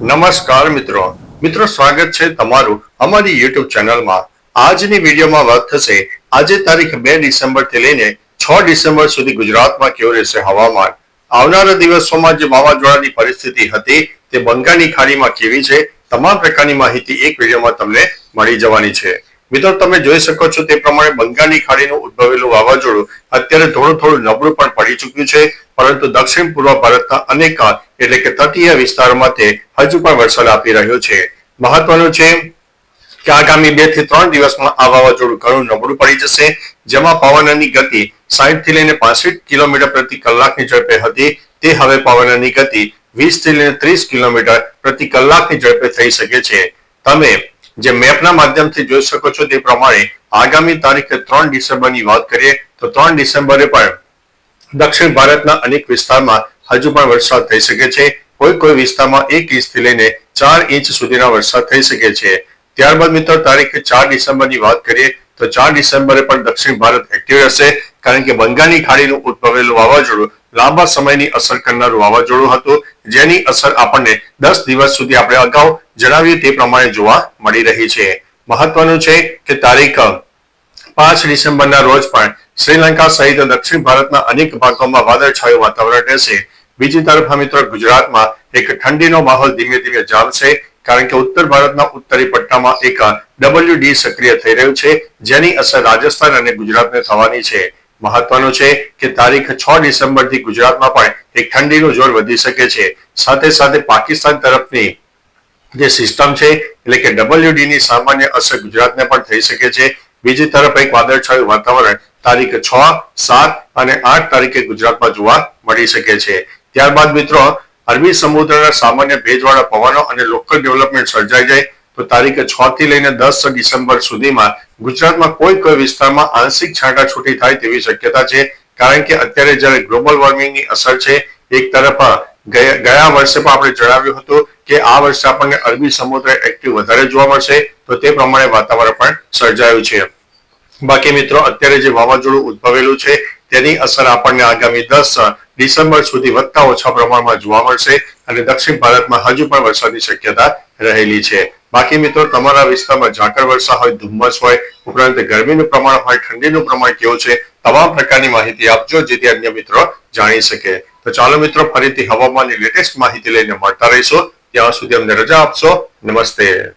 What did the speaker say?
નમસ્કાર મિત્રો સ્વાગત છે તમારું અમારી YouTube ચેનલમાં। આજની વિડીયોમાં વાત થશે આજે તારીખ 2 ડિસેમ્બર થી લઈને 6 ડિસેમ્બર સુધી ગુજરાતમાં કેવું રહેશે હવામાન। આવનારા દિવસોમાં જે વાવાઝોડાની પરિસ્થિતિ હતી તે બંગાળની ખાડીમાં કેવી છે તમામ પ્રકારની માહિતી એક વિડીયોમાં તમને મળી જવાની છે। મિત્રો તમે જોઈ શકો છો તે પ્રમાણે બંગાળની ખાડીનું ઉદ્ભવેલું વાવાઝોડું અત્યારે થોડું નબળું પણ પડી ચૂક્યું છે, પરંતુ દક્ષિણ પૂર્વ ભારતના અનેક એટલે કે તટીય વિસ્તારોમાં તે હજુ પણ વરસાદ આપી રહ્યો છે। મહત્વનું છે કે આગામી 2 થી 3 દિવસમાં આ વાવાઝોડું ઘણું નબળું પડી જશે, જેમાં પવનની ગતિ 60 થી લઈને 65 કિલોમીટર પ્રતિ કલાકની ઝડપે હતી તે હવે પવનની ગતિ 20 થી લઈને 30 કિલોમીટર પ્રતિ કલાકની ઝડપે થઈ શકે છે। તમે જે મેપના માધ્યમથી જોઈ શકો છો તે પ્રમાણે આગામી તારીખ 3 ડિસેમ્બરની વાત કરીએ તો 3 ડિસેમ્બરે પણ દક્ષિણ ભારતના અનેક વિસ્તારમાં હજુ પણ વરસાદ થઈ શકે છે। કોઈ વિસ્તારમાં 1 ઇંચથી લઈને 4 ઇંચ સુધીનો વરસાદ થઈ શકે છે। ત્યારબાદ મિત્રો તારીખ 4 ડિસેમ્બરની વાત કરીએ તો 4 ડિસેમ્બરે પણ દક્ષિણ ભારત એક્ટિવ રહેશે, કારણ કે બંગાળની ખાડીનું ઉદ્ભવેલું વાવાઝોડું લાંબા સમયની અસર કરનારું વાવાઝોડું હતું, જેની અસર આપણને 10 દિવસ સુધી આપણે અગાઉ જણાવ્યું તે પ્રમાણે જોવા મળી રહી છે। મહત્વનું છે કે તારીખ 5 ડિસેમ્બરના રોજ પણ શ્રીલંકા સહિત દક્ષિણ ભારતના અનેક ભાગોમાં વાદળછાયું વાતાવરણ રહેશે। બીજી તરફ મિત્રો ગુજરાતમાં એક ઠંડીનો માહોલ ધીમે ધીમે જામશે, કારણ કે ઉત્તર ભારતના ઉત્તરી પટ્ટામાં એક WD સક્રિય થઈ રહ્યું છે, જેની અસર રાજસ્થાન અને ગુજરાતને થવાની છે। મહત્વનું છે કે તારીખ 6 ડિસેમ્બરથી ગુજરાતમાં પણ એક ઠંડીનું જોર વધી શકે છે। સાથે સાથે પાકિસ્તાન તરફની જે સિસ્ટમ છે એટલે કે WD ની સામાન્ય અસર ગુજરાતને પણ થઈ શકે છે। બીજી તરફ એક વાદળછાયું વાતાવરણ તારીખ 6, 7 અને 8 તારીખે ગુજરાતમાં જોવા મળી શકે છે। ત્યારબાદ મિત્રો અરબી સમુદ્રના સામાન્ય ભેજવાળા પવનો અને લોકલ ડેવલપમેન્ટ સર્જાઈ જાય તો તારીખ 6 થી લઈને 10 ડિસેમ્બર સુધીમાં ગુજરાતમાં કોઈ વિસ્તારમાં આંશિક છાંટાછૂટી થાય તેવી શક્યતા છે, કારણ કે અત્યારે જ્યારે ગ્લોબલ વોર્મિંગની અસર છે એક તરફ ગયા વર્ષે પણ આપણે જણાવ્યું હતું કે આ વર્ષે આપણને અરબી સમુદ્ર એક્ટિવ વધારે જોવા મળશે, તો તે પ્રમાણે વાતાવરણ પણ સર્જાયું છે। બાકી મિત્રો અત્યારે જે વાવાઝોડું ઉદ્ભવેલું છે તેની અસર આપણને આગામી 10 ડિસેમ્બર સુધી વધતા ઓછા પ્રમાણમાં જોવા મળશે અને દક્ષિણ ભારતમાં હજુ પણ વરસાદની શક્યતા રહેલી છે। બાકી મિત્રો તમારા વિસ્તારમાં ઝાકળ વર્ષા હોય, ધુમ્મસ હોય, ઉપરાંત ગરમીનું પ્રમાણ હોય, ઠંડીનું પ્રમાણ કેવું છે, તમામ પ્રકારની માહિતી આપજો જેથી અન્ય મિત્રો જાણી શકે। તો ચાલો મિત્રો ફરીથી હવામાનની લેટેસ્ટ માહિતી લઈને મળતા રહીશું, ત્યાં સુધી અમને રજા આપશો। નમસ્તે।